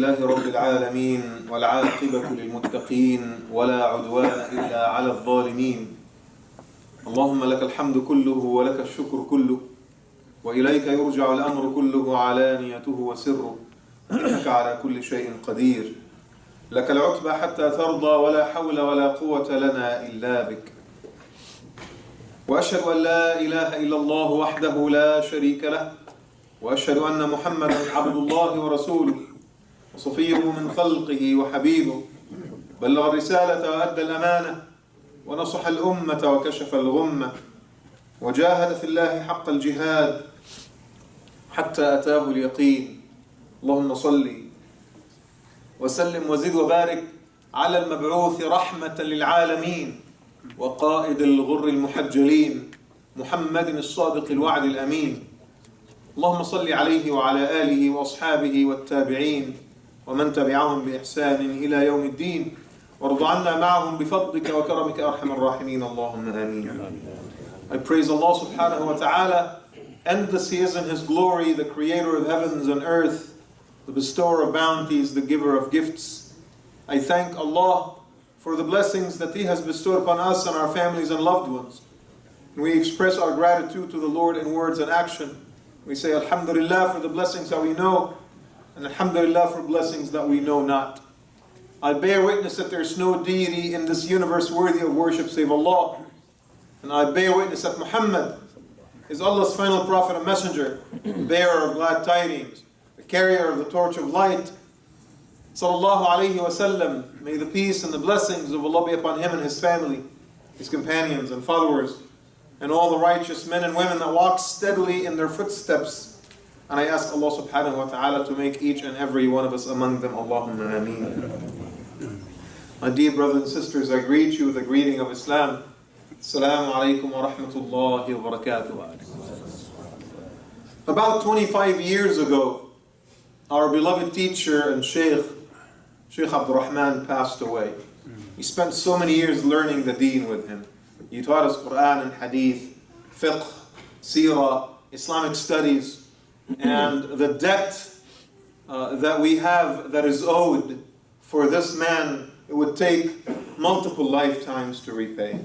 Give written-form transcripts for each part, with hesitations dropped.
لله رب العالمين والعاقبة للمتقين ولا عدوان إلا على الظالمين. اللهم لك الحمد كله ولك الشكر كله وإليك يرجع الأمر كله علانيته وسره، إنك على كل شيء قدير. لك العتبى حتى ترضى ولا حول ولا قوة لنا إلا بك. وأشهد أن لا إله إلا الله وحده لا شريك له، وأشهد أن محمدا عبد الله ورسوله وصفيه من خلقه وحبيبه، بلغ الرسالة وأدى الأمانة ونصح الأمة وكشف الغمة وجاهد في الله حق الجهاد حتى أتاه اليقين. اللهم صل وسلم وزد وبارك على المبعوث رحمة للعالمين وقائد الغر المحجلين محمد الصادق الوعد الأمين. اللهم صل عليه وعلى آله وأصحابه والتابعين ومن تبعهم بإحسان إلى يوم الدين، وارض عنا معهم بفضلك وكرمك أرحم الراحمين. اللهم آمين. I praise Allah subhanahu wa ta'ala. Endless He is in His glory, the creator of heavens and earth, the bestower of bounties, the giver of gifts. I thank Allah for the blessings that He has bestowed upon us and our families and loved ones. And we express our gratitude to the Lord in words and action. We say Alhamdulillah for the blessings that we know, and Alhamdulillah for blessings that we know not. I bear witness that there is no deity in this universe worthy of worship save Allah. And I bear witness that Muhammad is Allah's final prophet and messenger, bearer of glad tidings, the carrier of the torch of light. Sallallahu alayhi wa sallam. May the peace and the blessings of Allah be upon him and his family, his companions and followers, and all the righteous men and women that walk steadily in their footsteps. And I ask Allah subhanahu wa ta'ala to make each and every one of us among them. Allahumma ameen. My dear brothers and sisters, I greet you with the greeting of Islam. Assalamu alaikum wa rahmatullahi wa barakatuh. About 25 years ago, our beloved teacher and Sheikh Abdul Rahman passed away. We spent so many years learning the deen with him. He taught us Quran and Hadith, Fiqh, Seerah, Islamic studies, and the debt that we have that is owed for this man, it would take multiple lifetimes to repay.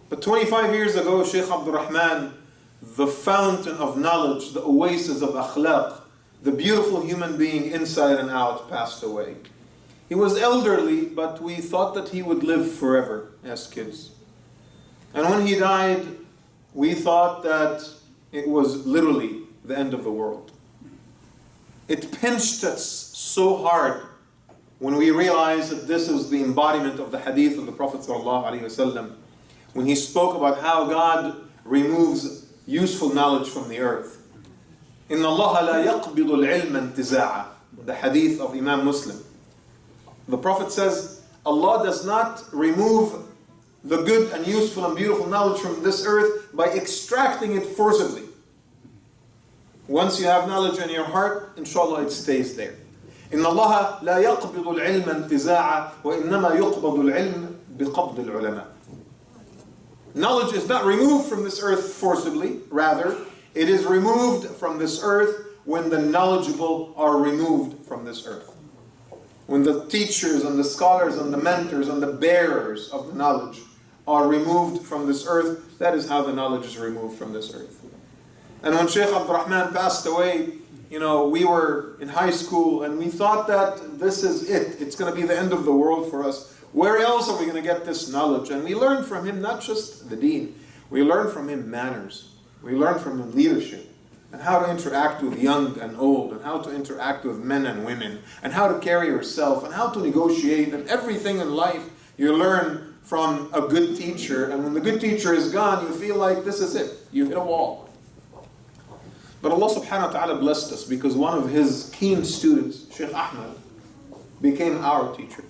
But 25 years ago, Sheikh Abdul Rahman, the fountain of knowledge, the oasis of akhlaq, the beautiful human being inside and out, passed away. He was elderly, but we thought that he would live forever as kids. And when he died, we thought that it was literally the end of the world. It pinched us so hard when we realized that this is the embodiment of the hadith of the Prophet ﷺ, when he spoke about how God removes useful knowledge from the earth. إِنَّ اللَّهَ لَا يَقْبِضُ الْعِلْمَ انْتِزَاعًا, the hadith of Imam Muslim. The Prophet says, Allah does not remove the good and useful and beautiful knowledge from this earth by extracting it forcibly. Once you have knowledge in your heart, inshallah it stays there. إِنَّ اللَّهَ لَا يَقْبِضُ الْعِلْمَ انْتِزَاعًا وَإِنَّمَا يُقْبَضُ الْعِلْمَ بِقَبْضِ الْعُلَمَاءِ. Knowledge is not removed from this earth forcibly, rather, it is removed from this earth when the knowledgeable are removed from this earth. When the teachers and the scholars and the mentors and the bearers of the knowledge are removed from this earth, that is how the knowledge is removed from this earth. And when Sheikh Abdul Rahman passed away, we were in high school and we thought that this is it. It's going to be the end of the world for us. Where else are we going to get this knowledge? And we learned from him not just the deen. We learned from him manners. We learned from him leadership, and how to interact with young and old, and how to interact with men and women, and how to carry yourself, and how to negotiate, and everything in life you learn from a good teacher. And when the good teacher is gone, you feel like this is it. You hit a wall. But Allah subhanahu wa ta'ala blessed us because one of his keen students, Sheikh Ahmed, became our teacher.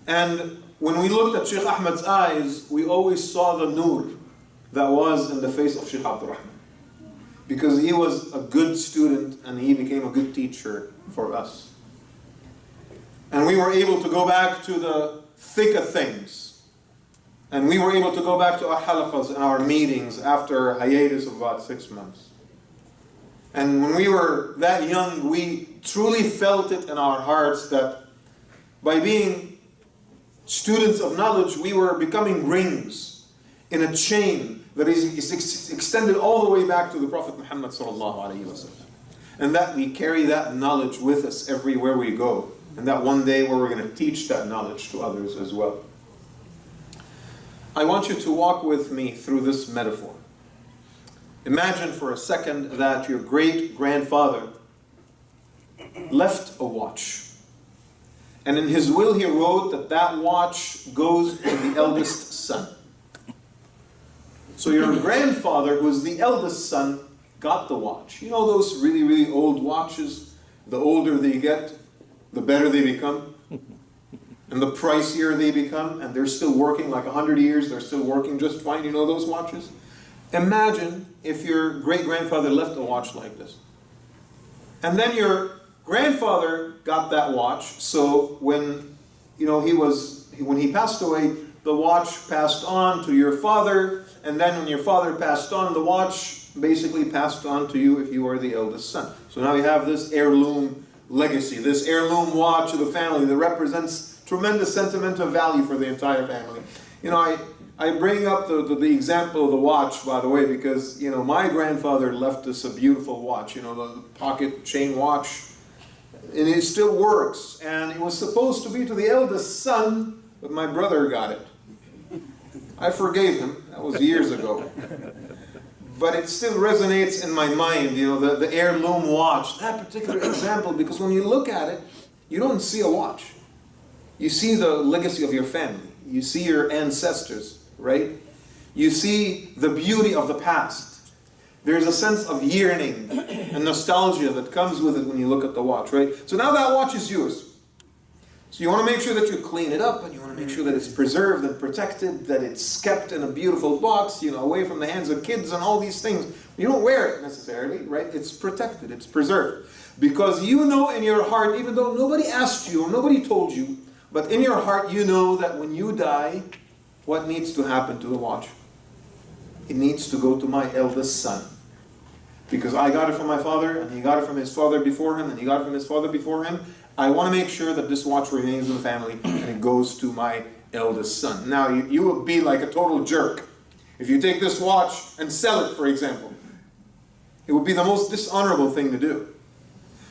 And when we looked at Sheikh Ahmed's eyes, we always saw the nur that was in the face of Sheikh Abdul Rahman. Because he was a good student and he became a good teacher for us. And we were able to go back to the thick of things. And we were able to go back to our halaqas and our meetings after a hiatus of about 6 months. And when we were that young, we truly felt it in our hearts that by being students of knowledge, we were becoming rings in a chain that is extended all the way back to the Prophet Muhammad sallallahu alaihi wasallam. And that we carry that knowledge with us everywhere we go. And that one day where we're going to teach that knowledge to others as well. I want you to walk with me through this metaphor. Imagine for a second that your great-grandfather left a watch. And in his will he wrote that that watch goes to the eldest son. So your grandfather, who was the eldest son, got the watch. You know those really, really old watches? The older they get, the better they become. And the pricier they become. And they're still working like 100 years. They're still working just fine. You know those watches? Imagine if your great-grandfather left a watch like this. And then your grandfather got that watch. So when he passed away, the watch passed on to your father. And then when your father passed on, the watch basically passed on to you if you are the eldest son. So now you have this heirloom legacy, this heirloom watch of the family that represents tremendous sentimental value for the entire family. You know, I bring up the example of the watch, by the way, because, you know, my grandfather left us a beautiful watch, you know, the pocket chain watch, and it still works. And it was supposed to be to the eldest son, but my brother got it. I forgave him. That was years ago. But it still resonates in my mind, you know, the heirloom watch, that particular example, because when you look at it, you don't see a watch. You see the legacy of your family. You see your ancestors, right? You see the beauty of the past. There's a sense of yearning and nostalgia that comes with it when you look at the watch, right? So now that watch is yours. So you want to make sure that you clean it up, and you want to make sure that it's preserved and protected, that it's kept in a beautiful box, you know, away from the hands of kids and all these things. You don't wear it necessarily, right? It's protected, it's preserved. Because you know in your heart, even though nobody asked you or nobody told you, but in your heart you know that when you die, what needs to happen to the watch? It needs to go to my eldest son. Because I got it from my father, and he got it from his father before him, and he got it from his father before him. I want to make sure that this watch remains in the family and it goes to my eldest son. Now, you would be like a total jerk if you take this watch and sell it, for example. It would be the most dishonorable thing to do.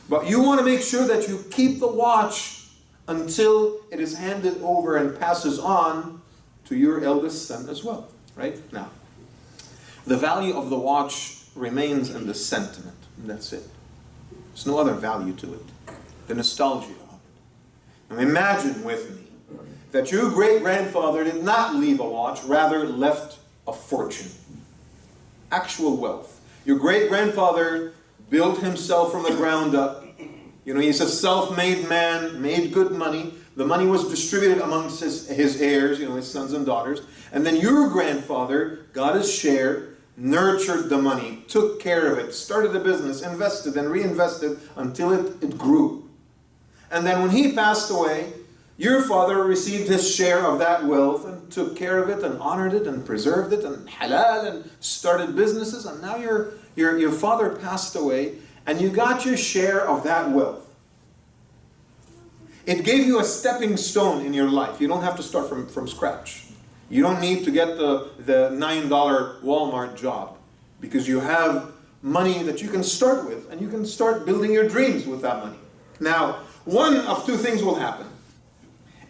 But you want to make sure that you keep the watch until it is handed over and passes on to your eldest son as well. Right? Now, the value of the watch remains in the sentiment. And that's it. There's no other value to it. The nostalgia of it. Now imagine with me that your great-grandfather did not leave a watch, rather left a fortune. Actual wealth. Your great-grandfather built himself from the ground up. You know, he's a self-made man, made good money. The money was distributed amongst his heirs, you know, his sons and daughters. And then your grandfather got his share, nurtured the money, took care of it, started a business, invested and reinvested until it grew. And then when he passed away, your father received his share of that wealth and took care of it and honored it and preserved it and halal and started businesses. And now your father passed away and you got your share of that wealth. It gave you a stepping stone in your life. You don't have to start from scratch. You don't need to get the $9 Walmart job because you have money that you can start with and you can start building your dreams with that money. Now, one of two things will happen.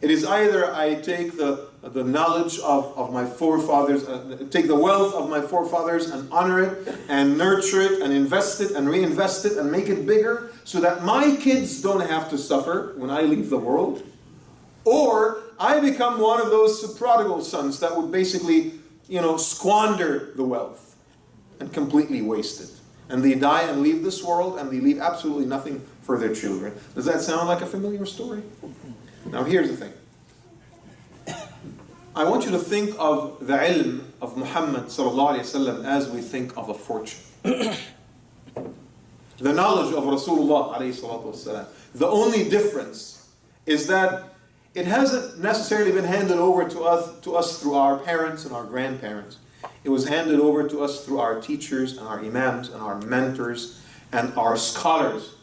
It is either I take the knowledge of my forefathers, take the wealth of my forefathers and honor it and nurture it and invest it and reinvest it and make it bigger so that my kids don't have to suffer when I leave the world. Or I become one of those prodigal sons that would basically, you know, squander the wealth and completely waste it. And they die and leave this world and they leave absolutely nothing for their children. Does that sound like a familiar story? Now here's the thing. I want you to think of the ilm of Muhammad sallallahu alaihi wasallam as we think of a fortune. The knowledge of Rasulullah alayhi salatu wasallam. The only difference is that it hasn't necessarily been handed over to us through our parents and our grandparents. It was handed over to us through our teachers and our imams and our mentors and our scholars.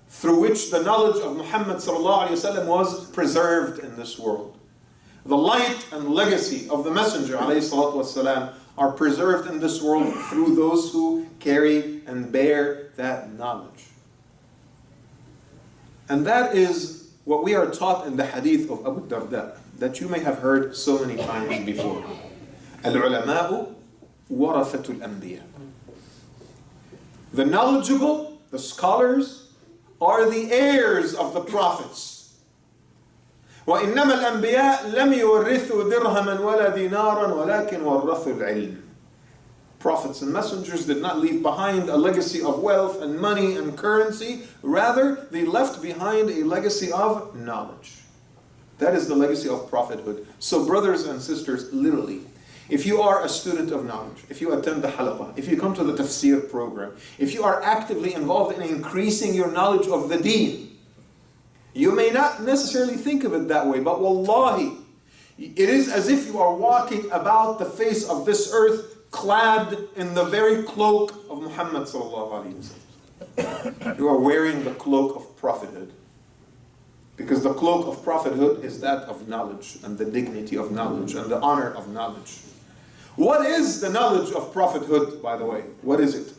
through which the knowledge of Muhammad ﷺ was preserved in this world. The light and legacy of the Messenger ﷺ are preserved in this world through those who carry and bear that knowledge. And that is what we are taught in the hadith of Abu Darda, that you may have heard so many times before. Al-ulama'u warathatul anbiya. The knowledgeable, the scholars, are the heirs of the prophets. وَإِنَّمَا الْأَنْبِيَاء لَمْ يُوَرِّثُوا دِرْهَمًا وَلَا دِينَارًا وَلَكِنْ وَرَّثُوا الْعِلْمِ. Prophets and messengers did not leave behind a legacy of wealth and money and currency. Rather, they left behind a legacy of knowledge. That is the legacy of prophethood. So brothers and sisters, literally, if you are a student of knowledge, if you attend the halaqah, if you come to the tafsir program, if you are actively involved in increasing your knowledge of the deen, you may not necessarily think of it that way, but wallahi, it is as if you are walking about the face of this earth clad in the very cloak of Muhammad sallallahu alaihi wasallam. You are wearing the cloak of prophethood. Because the cloak of prophethood is that of knowledge, and the dignity of knowledge, and the honor of knowledge. What is the knowledge of prophethood, by the way? What is it?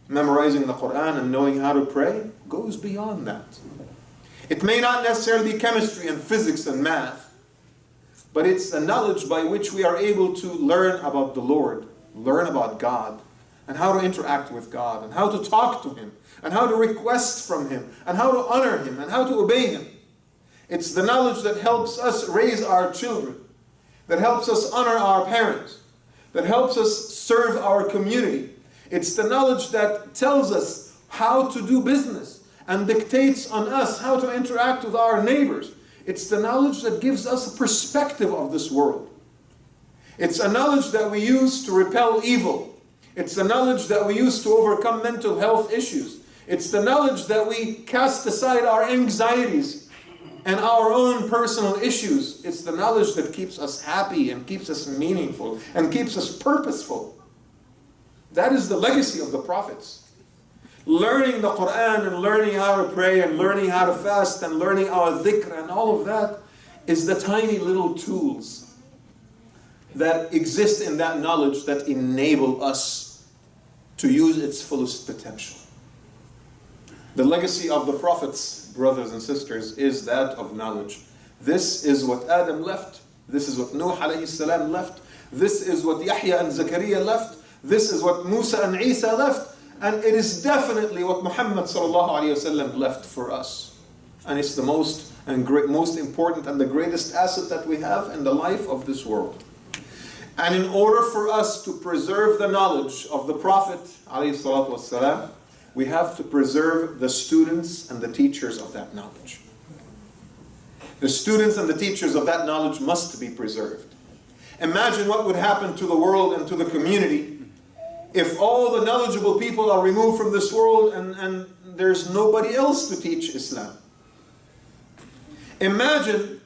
Memorizing the Quran and knowing how to pray goes beyond that. It may not necessarily be chemistry and physics and math, but it's the knowledge by which we are able to learn about the Lord, learn about God, and how to interact with God, and how to talk to Him, and how to request from Him, and how to honor Him, and how to obey Him. It's the knowledge that helps us raise our children, that helps us honor our parents, that helps us serve our community. It's the knowledge that tells us how to do business and dictates on us how to interact with our neighbors. It's the knowledge that gives us a perspective of this world. It's a knowledge that we use to repel evil. It's the knowledge that we use to overcome mental health issues. It's the knowledge that we cast aside our anxieties and our own personal issues. It's the knowledge that keeps us happy and keeps us meaningful and keeps us purposeful. That is the legacy of the prophets. Learning the Quran and learning how to pray and learning how to fast and learning our dhikr and all of that is the tiny little tools that exist in that knowledge that enable us to use its fullest potential. The legacy of the prophets, brothers and sisters, is that of knowledge. This is what Adam left. This is what Nuh alayhi salam left. This is what Yahya and Zakaria left. This is what Musa and Isa left. And it is definitely what Muhammad sallallahu alayhi wasallam left for us. And it's the most important and the greatest asset that we have in the life of this world. And in order for us to preserve the knowledge of the Prophet alayhi salatu wasalam, we have to preserve the students and the teachers of that knowledge. The students and the teachers of that knowledge must be preserved. Imagine what would happen to the world and to the community if all the knowledgeable people are removed from this world and there's nobody else to teach Islam. Imagine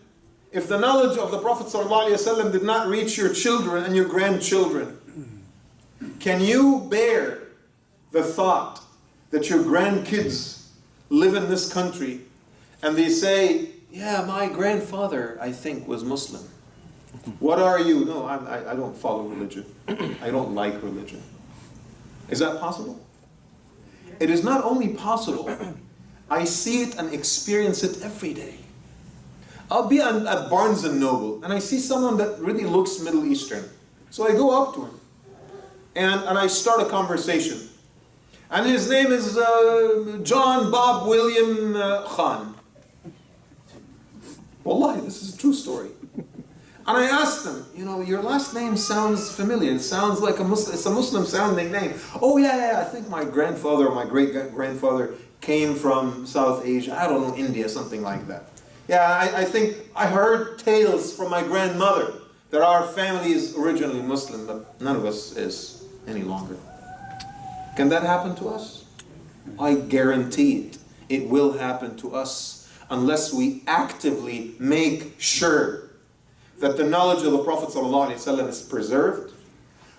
if the knowledge of the Prophet ﷺ did not reach your children and your grandchildren. Can you bear the thought that your grandkids live in this country and they say, yeah, my grandfather, I think, was Muslim. What are you? No, I don't follow religion. I don't like religion. Is that possible? It is not only possible, I see it and experience it every day. I'll be at Barnes & Noble and I see someone that really looks Middle Eastern. So I go up to him and I start a conversation. And his name is John Bob William Khan. Wallahi, this is a true story. And I asked him, your last name sounds familiar. It sounds like it's a Muslim sounding name. Oh yeah, I think my grandfather or my great-grandfather came from South Asia. I don't know, India, something like that. Yeah, I think I heard tales from my grandmother that our family is originally Muslim, but none of us is any longer. Can that happen to us? I guarantee it. It will happen to us unless we actively make sure that the knowledge of the Prophet ﷺ is preserved.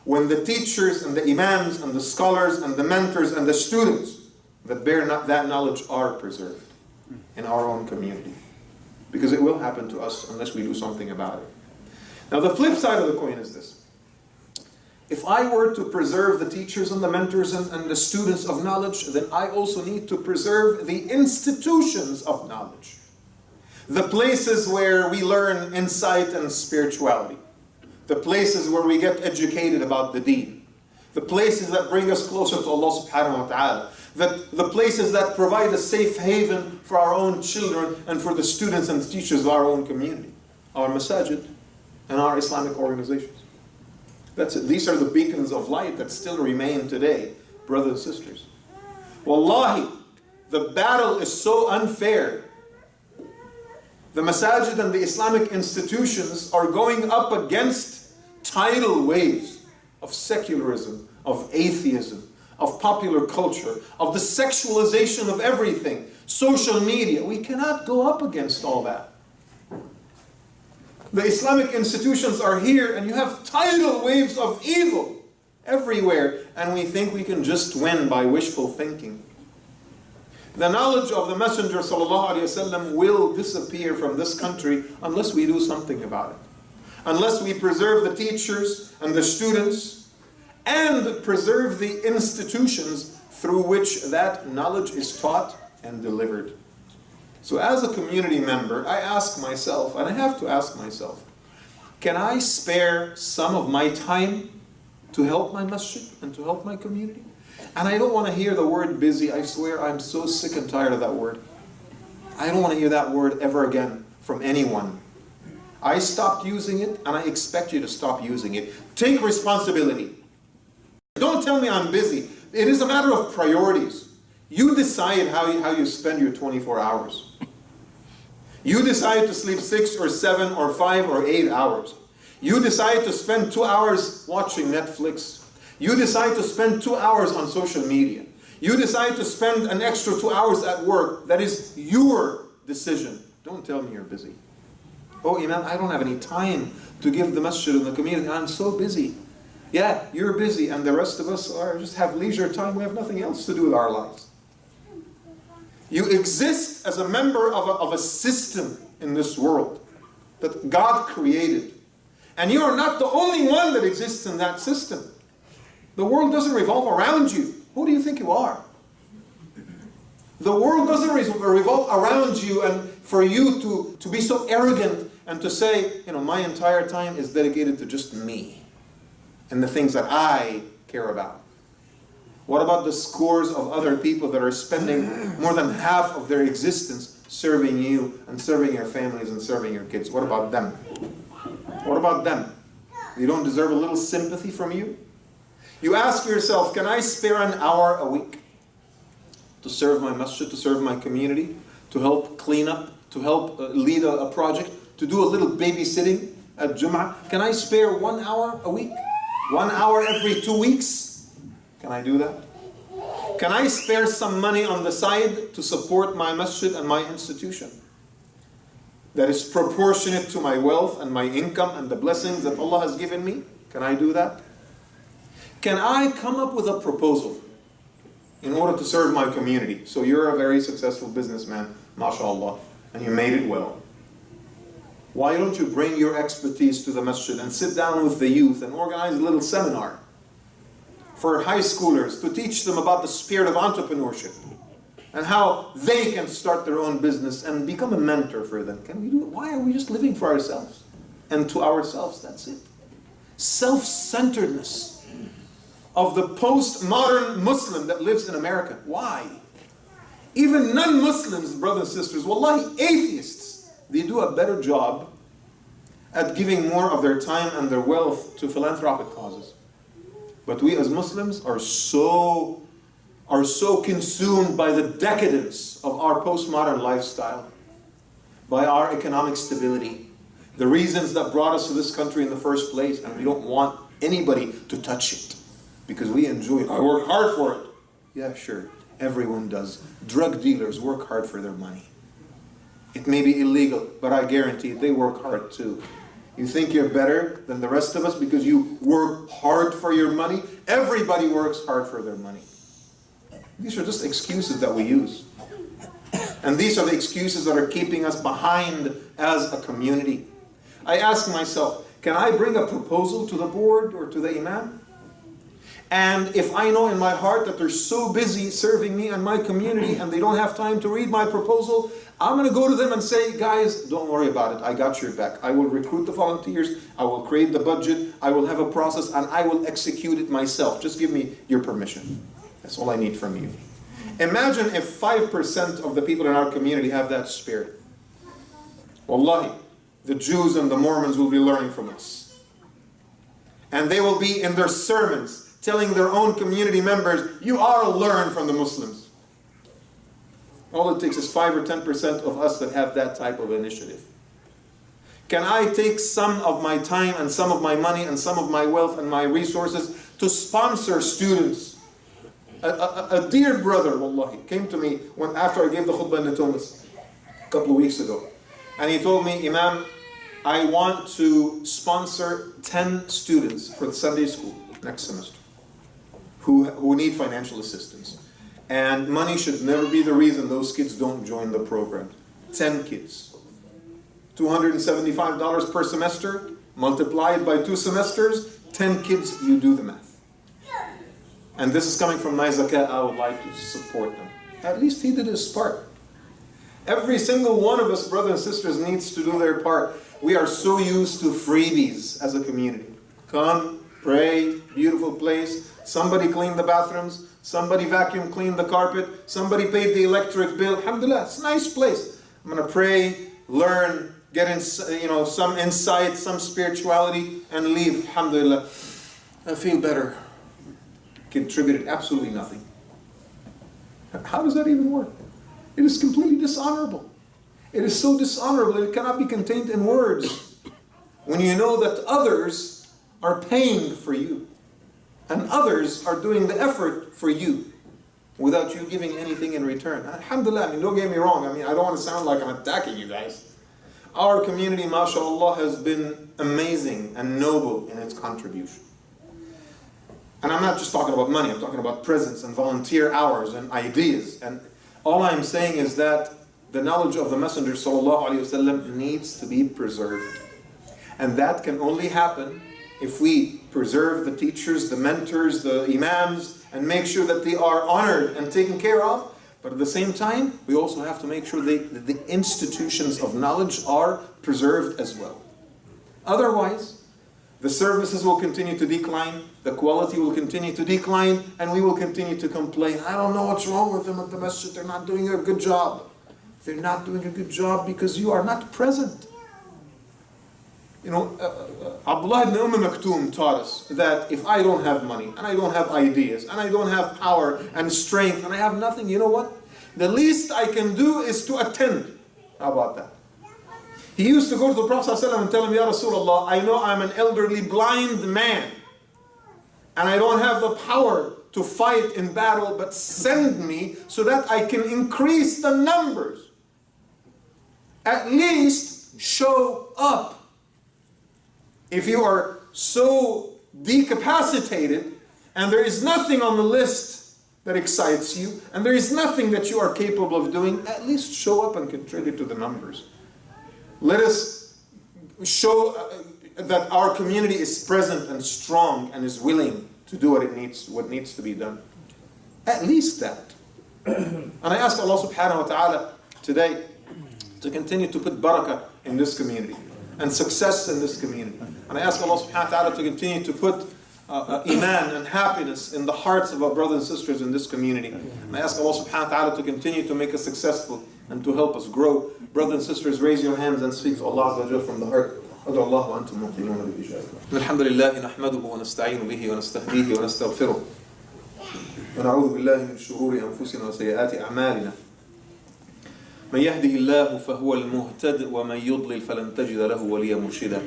When the teachers and the imams and the scholars and the mentors and the students that bear that knowledge are preserved in our own community. Because it will happen to us unless we do something about it. Now the flip side of the coin is this. If I were to preserve the teachers and the mentors and the students of knowledge, then I also need to preserve the institutions of knowledge. The places where we learn insight and spirituality. The places where we get educated about the deen. The places that bring us closer to Allah subhanahu wa ta'ala. The places that provide a safe haven for our own children and for the students and teachers of our own community. Our masajid and our Islamic organizations. That's it. These are the beacons of light that still remain today, brothers and sisters. Wallahi, the battle is so unfair. The masajid and the Islamic institutions are going up against tidal waves of secularism, of atheism, of popular culture, of the sexualization of everything, social media. We cannot go up against all that. The Islamic institutions are here and you have tidal waves of evil everywhere, and we think we can just win by wishful thinking. The knowledge of the Messenger ﷺ will disappear from this country unless we do something about it. Unless we preserve the teachers and the students and preserve the institutions through which that knowledge is taught and delivered. So as a community member, I ask myself, and I have to ask myself, can I spare some of my time to help my masjid and to help my community? And I don't want to hear the word busy. I swear I'm so sick and tired of that word. I don't want to hear that word ever again from anyone. I stopped using it and I expect you to stop using it. Take responsibility. Don't tell me I'm busy. It is a matter of priorities. You decide how you spend your 24 hours. You decide to sleep 6 or 7 or 5 or 8 hours. You decide to spend 2 hours watching Netflix. You decide to spend 2 hours on social media. You decide to spend an extra 2 hours at work. That is your decision. Don't tell me you're busy. Oh, Imam, I don't have any time to give the masjid and the community. I'm so busy. Yeah, you're busy, and the rest of us just have leisure time. We have nothing else to do with our lives. You exist as a member of a system in this world that God created. And you are not the only one that exists in that system. The world doesn't revolve around you. Who do you think you are? The world doesn't revolve around you, and for you to be so arrogant and to say, my entire time is dedicated to just me and the things that I care about. What about the scores of other people that are spending more than half of their existence serving you and serving your families and serving your kids? What about them? What about them? You don't deserve a little sympathy from you? You ask yourself, can I spare an hour a week to serve my masjid, to serve my community, to help clean up, to help lead a project, to do a little babysitting at Jum'ah? Can I spare 1 hour a week? 1 hour every 2 weeks? Can I do that? Can I spare some money on the side to support my masjid and my institution that is proportionate to my wealth and my income and the blessings that Allah has given me? Can I do that? Can I come up with a proposal in order to serve my community? So you're a very successful businessman, mashallah, and you made it well. Why don't you bring your expertise to the masjid and sit down with the youth and organize a little seminar for high schoolers to teach them about the spirit of entrepreneurship and how they can start their own business and become a mentor for them? Can we do it? Why are we just living for ourselves and to ourselves? That's it. Self-centeredness of the postmodern Muslim that lives in America. Why? Even non-Muslims, brothers and sisters, wallahi, atheists, they do a better job at giving more of their time and their wealth to philanthropic causes. But we as Muslims are so consumed by the decadence of our postmodern lifestyle, by our economic stability, the reasons that brought us to this country in the first place, and we don't want anybody to touch it because we enjoy it. I work hard for it. Yeah, sure, everyone does. Drug dealers work hard for their money. It may be illegal, but I guarantee they work hard too. You think you're better than the rest of us because you work hard for your money? Everybody works hard for their money. These are just excuses that we use. And these are the excuses that are keeping us behind as a community. I ask myself, can I bring a proposal to the board or to the imam? And if I know in my heart that they're so busy serving me and my community and they don't have time to read my proposal, I'm going to go to them and say, guys, don't worry about it. I got your back. I will recruit the volunteers. I will create the budget. I will have a process and I will execute it myself. Just give me your permission. That's all I need from you. Imagine if 5% of the people in our community have that spirit. Wallahi, the Jews and the Mormons will be learning from us. And they will be in their sermons telling their own community members, you ought to learn from the Muslims. All it takes is 5 or 10% of us that have that type of initiative. Can I take some of my time and some of my money and some of my wealth and my resources to sponsor students? A dear brother, wallahi, came to me after I gave the khutbah in Tunis a couple of weeks ago. And he told me, Imam, I want to sponsor 10 students for the Sunday school next semester who need financial assistance. And money should never be the reason those kids don't join the program. 10 kids. $275 per semester, multiplied by 2 semesters, 10 kids, you do the math. And this is coming from my zakah, I would like to support them. At least he did his part. Every single one of us, brothers and sisters, needs to do their part. We are so used to freebies as a community. Come, pray, beautiful place. Somebody cleaned the bathrooms. Somebody vacuum cleaned the carpet. Somebody paid the electric bill. Alhamdulillah, it's a nice place. I'm going to pray, learn, get some insight, some spirituality, and leave. Alhamdulillah, I feel better. Contributed absolutely nothing. How does that even work? It is completely dishonorable. It is so dishonorable it cannot be contained in words. When you know that others are paying for you and others are doing the effort for you without you giving anything in return. Alhamdulillah, don't get me wrong. I don't want to sound like I'm attacking you guys. Our community, mashallah, has been amazing and noble in its contribution. And I'm not just talking about money, I'm talking about presence and volunteer hours and ideas. And all I'm saying is that the knowledge of the Messenger ﷺ needs to be preserved. And that can only happen if we preserve the teachers, the mentors, the imams, and make sure that they are honored and taken care of. But at the same time, we also have to make sure that the institutions of knowledge are preserved as well. Otherwise, the services will continue to decline, the quality will continue to decline, and we will continue to complain. I don't know what's wrong with them at the masjid, they're not doing a good job. They're not doing a good job because you are not present. Abdullah ibn Maktoum taught us that if I don't have money, and I don't have ideas, and I don't have power and strength, and I have nothing, you know what? The least I can do is to attend. How about that? He used to go to the Prophet ﷺ and tell him, Ya Rasulullah, I know I'm an elderly blind man, and I don't have the power to fight in battle, but send me so that I can increase the numbers. At least show up. If you are so decapacitated and there is nothing on the list that excites you and there is nothing that you are capable of doing, at least show up and contribute to the numbers. Let us show that our community is present and strong and is willing to do what needs to be done. At least that. And I ask Allah subhanahu wa ta'ala today to continue to put barakah in this community and success in this community. And I ask Allah subhanahu wa ta'ala to continue to put iman and happiness in the hearts of our brothers and sisters in this community. And I ask Allah subhanahu wa ta'ala to continue to make us successful and to help us grow. Brothers and sisters, raise your hands and speak to Allah Azza wa Jalla from the heart. أدعو الله وأنتم موقنون بالإجابة. الحمد لله نحمده ونستعين به ونستهديه ونستغفره. ونعوذ بالله من شرور أنفسنا وسيئات أعمالنا. من يهده الله فهو المهتد ومن يضلل فلن تجد له وليا مرشدا.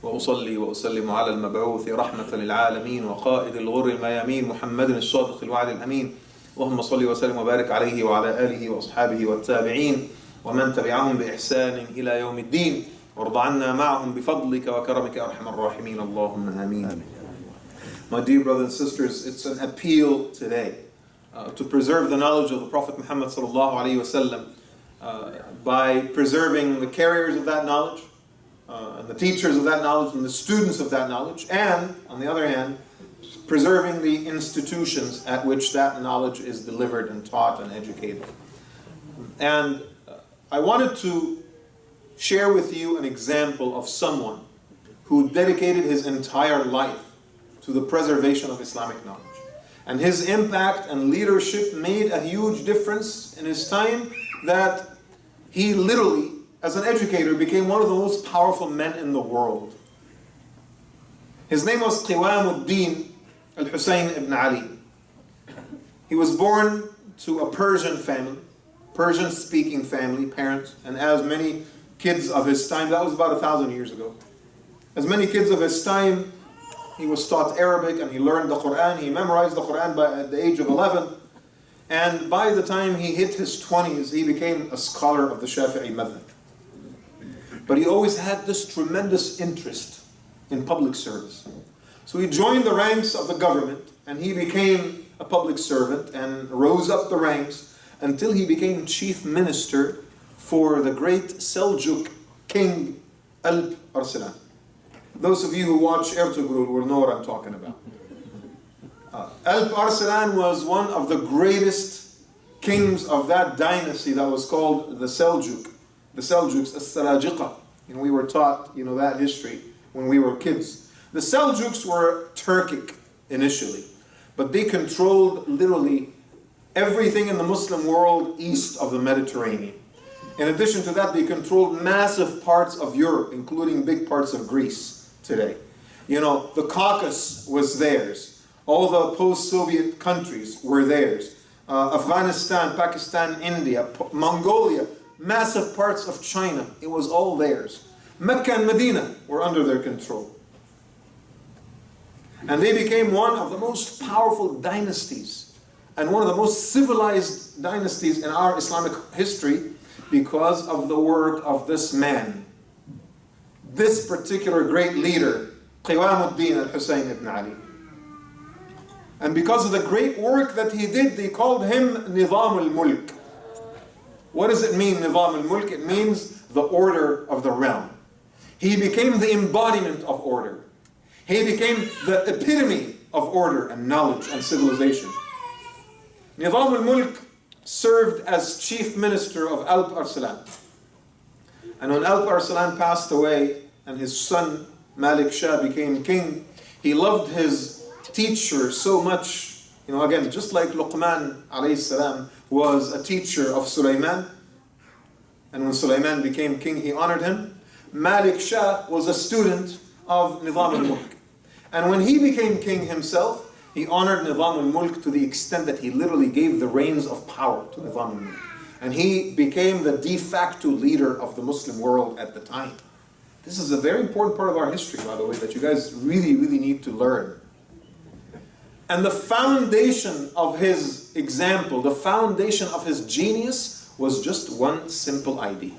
وأصلي وأسلم على المبعوث رحمة للعالمين وقائد الغر الميامين محمد الصادق الوعد الأمين. اللهم صل وسلم وبارك عليه وعلى آله وأصحابه والتابعين ومن تبعهم بإحسان إلى يوم الدين. وارض عنا معهم بفضلك وكرمك أرحم الراحمين اللهم آمين. My dear brothers and sisters, it's an appeal today to preserve the knowledge of the Prophet Muhammad sallallahu alaihi wasallam by preserving the carriers of that knowledge, and the teachers of that knowledge, and the students of that knowledge, and, on the other hand, preserving the institutions at which that knowledge is delivered and taught and educated. And I wanted to share with you an example of someone who dedicated his entire life to the preservation of Islamic knowledge. And his impact and leadership made a huge difference in his time, that he literally, as an educator, became one of the most powerful men in the world. His name was Qiwamuddin al-Husayn ibn Ali. He was born to a Persian family, Persian-speaking family, parents, and as many kids of his time, that was about 1,000 years ago. As many kids of his time, he was taught Arabic and he learned the Quran. He memorized the Quran at the age of 11. And by the time he hit his 20s, he became a scholar of the Shafi'i madhab. But he always had this tremendous interest in public service. So he joined the ranks of the government and he became a public servant and rose up the ranks until he became chief minister for the great Seljuk king Alp Arslan. Those of you who watch Ertugrul will know what I'm talking about. Alp Arslan was one of the greatest kings of that dynasty that was called the Seljuk. The Seljuks, As-Sarajiqa. And we were taught, that history when we were kids. The Seljuks were Turkic initially, but they controlled literally everything in the Muslim world east of the Mediterranean. In addition to that, they controlled massive parts of Europe, including big parts of Greece today. The Caucasus was theirs. All the post-Soviet countries were theirs. Afghanistan, Pakistan, India, Mongolia, massive parts of China, it was all theirs. Mecca and Medina were under their control. And they became one of the most powerful dynasties and one of the most civilized dynasties in our Islamic history because of the work of this man, this particular great leader, Qiwamuddin al-Husayn ibn Ali. And because of the great work that he did, they called him Nizam al-Mulk. What does it mean, Nizam al-Mulk? It means the order of the realm. He became the embodiment of order. He became the epitome of order and knowledge and civilization. Nizam al-Mulk served as chief minister of Alp Arslan. And when Alp Arslan passed away and his son Malik Shah became king, he loved his teacher so much. Again, just like Luqman alayhi salam was a teacher of Sulaiman, and when Sulaiman became king, he honored him. Malik Shah was a student of Nizam al-Mulk. And when he became king himself, he honored Nizam al-Mulk to the extent that he literally gave the reins of power to Nizam al-Mulk. And he became the de facto leader of the Muslim world at the time. This is a very important part of our history, by the way, that you guys really, really need to learn. And the foundation of his example, the foundation of his genius was just one simple idea.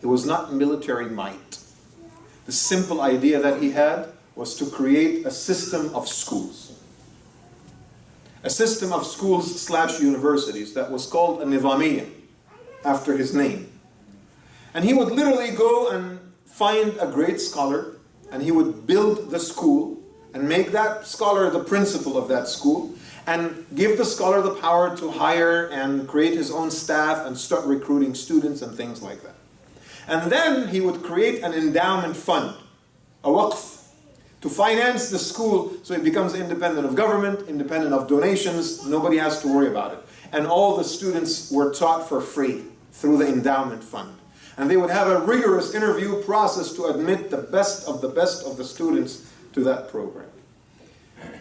It was not military might. The simple idea that he had was to create a system of schools. A system of schools / universities that was called a Nizamiyya, after his name. And he would literally go and find a great scholar, and he would build the school, and make that scholar the principal of that school, and give the scholar the power to hire and create his own staff and start recruiting students and things like that. And then he would create an endowment fund, a waqf, to finance the school so it becomes independent of government, independent of donations, nobody has to worry about it. And all the students were taught for free through the endowment fund. And they would have a rigorous interview process to admit the best of the students to that program.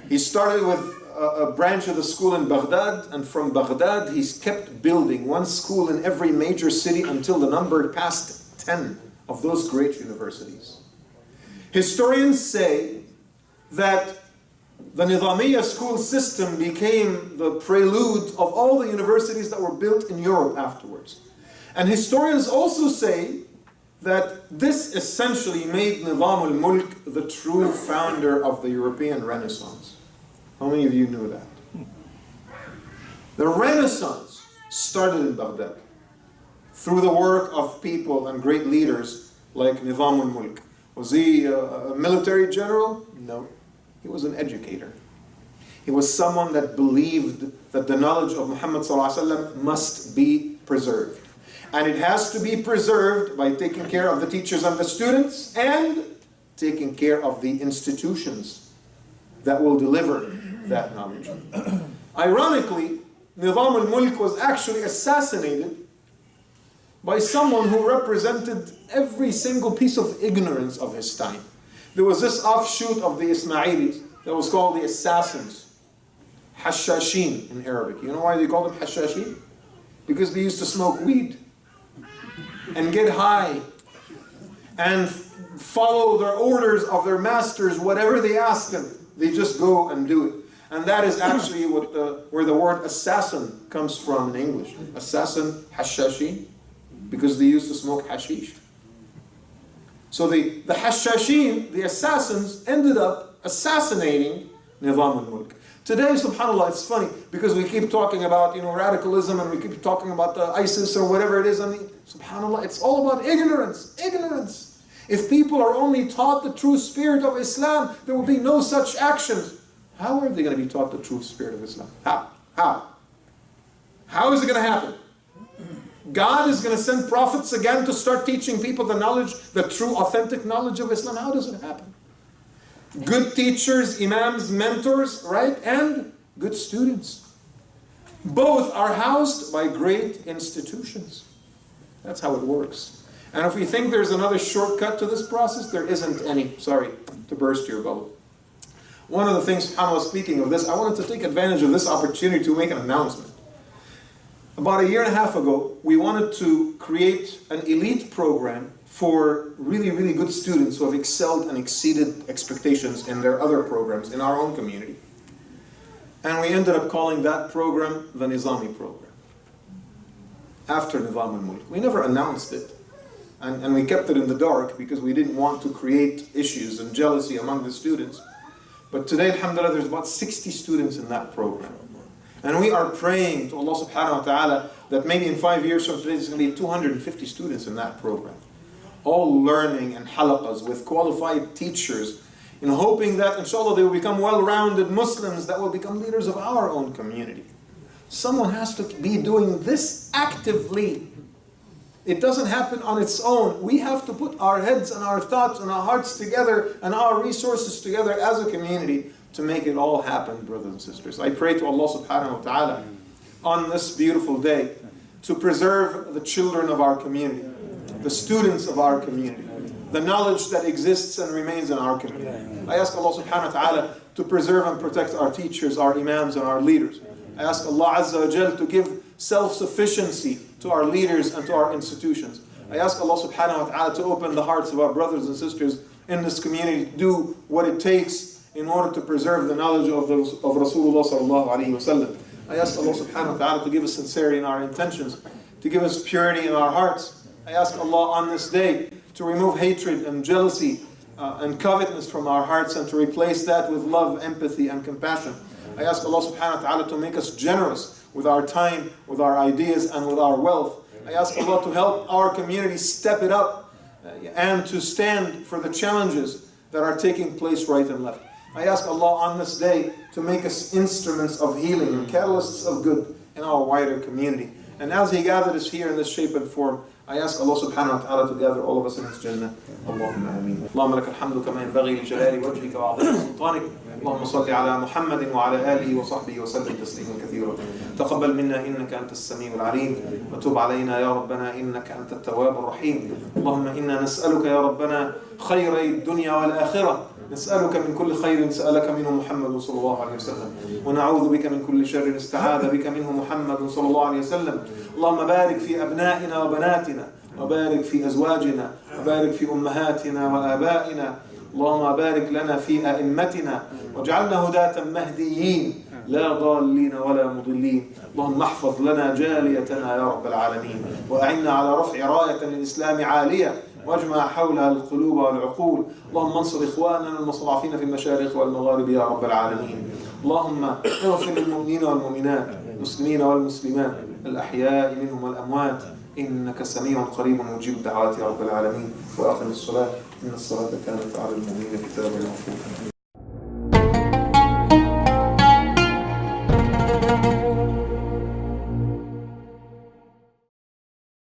He started with a branch of the school in Baghdad, and from Baghdad he's kept building one school in every major city until the number passed 10 of those great universities. Historians say that the Nizamiyya school system became the prelude of all the universities that were built in Europe afterwards. And historians also say that this essentially made Nizam al-Mulk the true founder of the European Renaissance. How many of you knew that? The Renaissance started in Baghdad through the work of people and great leaders like Nizam al-Mulk. Was he a military general? No. He was an educator. He was someone that believed that the knowledge of Muhammad ﷺ must be preserved. And it has to be preserved by taking care of the teachers and the students and taking care of the institutions that will deliver that knowledge. Ironically, Nizam al-Mulk was actually assassinated by someone who represented every single piece of ignorance of his time. There was this offshoot of the Ismailis that was called the assassins. Hashashin in Arabic. You know why they called them Hashashin? Because they used to smoke weed and get high and follow their orders of their masters, whatever they ask them, they just go and do it. And that is actually where the word assassin comes from in English. Assassin, Hashashin, because they used to smoke hashish. So the Hashashin, the assassins, ended up assassinating Nizam al-Mulk. Today, subhanAllah, it's funny because we keep talking about radicalism and we keep talking about the ISIS or whatever it is. SubhanAllah, it's all about ignorance. Ignorance. If people are only taught the true spirit of Islam, there will be no such actions. How are they going to be taught the true spirit of Islam? How is it going to happen? God is going to send prophets again to start teaching people the knowledge, the true, authentic knowledge of Islam. How does it happen? Good teachers, imams, mentors, right? And good students. Both are housed by great institutions. That's how it works. And if you think there's another shortcut to this process, there isn't any. Sorry to burst your bubble. One of the things, SubhanAllah, speaking of this, I wanted to take advantage of this opportunity to make an announcement. About 1.5 years ago, we wanted to create an elite program for really, really good students who have excelled and exceeded expectations in their other programs in our own community. And we ended up calling that program the Nizami program, after Nizam al-Mulk. We never announced it, and we kept it in the dark because we didn't want to create issues and jealousy among the students. But today, alhamdulillah, there's about 60 students in that program. And we are praying to Allah subhanahu wa ta'ala that maybe in 5 years from today, there's going to be 250 students in that program. All learning and halaqas with qualified teachers, hoping that inshallah they will become well-rounded Muslims that will become leaders of our own community. Someone has to be doing this actively. It doesn't happen on its own. We have to put our heads and our thoughts and our hearts together and our resources together as a community to make it all happen, brothers and sisters. I pray to Allah subhanahu wa ta'ala on this beautiful day to preserve the children of our community, the students of our community, the knowledge that exists and remains in our community. I ask Allah subhanahu wa ta'ala to preserve and protect our teachers, our imams, and our leaders. I ask Allah Azza wa Jal to give self-sufficiency to our leaders and to our institutions. I ask Allah subhanahu wa ta'ala to open the hearts of our brothers and sisters in this community to do what it takes in order to preserve the knowledge of Rasulullah sallallahu alayhi wa sallam. I ask Allah subhanahu wa ta'ala to give us sincerity in our intentions, to give us purity in our hearts. I ask Allah on this day to remove hatred and jealousy and covetousness from our hearts and to replace that with love, empathy, and compassion. I ask Allah subhanahu wa ta'ala to make us generous with our time, with our ideas, and with our wealth. I ask Allah to help our community step it up and to stand for the challenges that are taking place right and left. I ask Allah on this day to make us instruments of healing and catalysts of good in our wider community. And as He gathered us here in this shape and form, I ask Allah subhanahu wa ta'ala to gather all of us in His Jannah. Allahumma ameen. Allahumma laka alhamdu kama yanbaghi li jalali wajhika wa 'azimi sultanik. اللهم صل على محمد وعلى آله وصحبه وسلم تسليما كثيرا. تقبل منا إنك أنت السميع العليم وتب علينا يا ربنا إنك أنت التواب الرحيم. اللهم إنا نسألك يا ربنا خيري الدنيا والآخرة. نسألك من كل خير سألك منه محمد صلى الله عليه وسلم ونعوذ بك من كل شر استعاذ بك منه محمد صلى الله عليه وسلم. اللهم بارك في أبنائنا وبناتنا وبارك في أزواجنا وبارك في أمهاتنا وآبائنا. اللهم بارك لنا في أئمتنا واجعلنا هداة مهديين لا ضالين ولا مضلين. اللهم احفظ لنا جاليتنا يا رب العالمين وأعنا على رفع راية للإسلام عالية واجمع حولها القلوب والعقول. اللهم انصر إخواننا المستضعفين في المشارق والمغارب يا رب العالمين. اللهم اغفر للمؤمنين والمؤمنات، المسلمين والمسلمات، الأحياء منهم والأموات، إنك سميع قريب مجيب الدعوات يا رب العالمين. وآخر الصلاة، إن الصلاة كانت على المؤمنين كتابا موقوتا.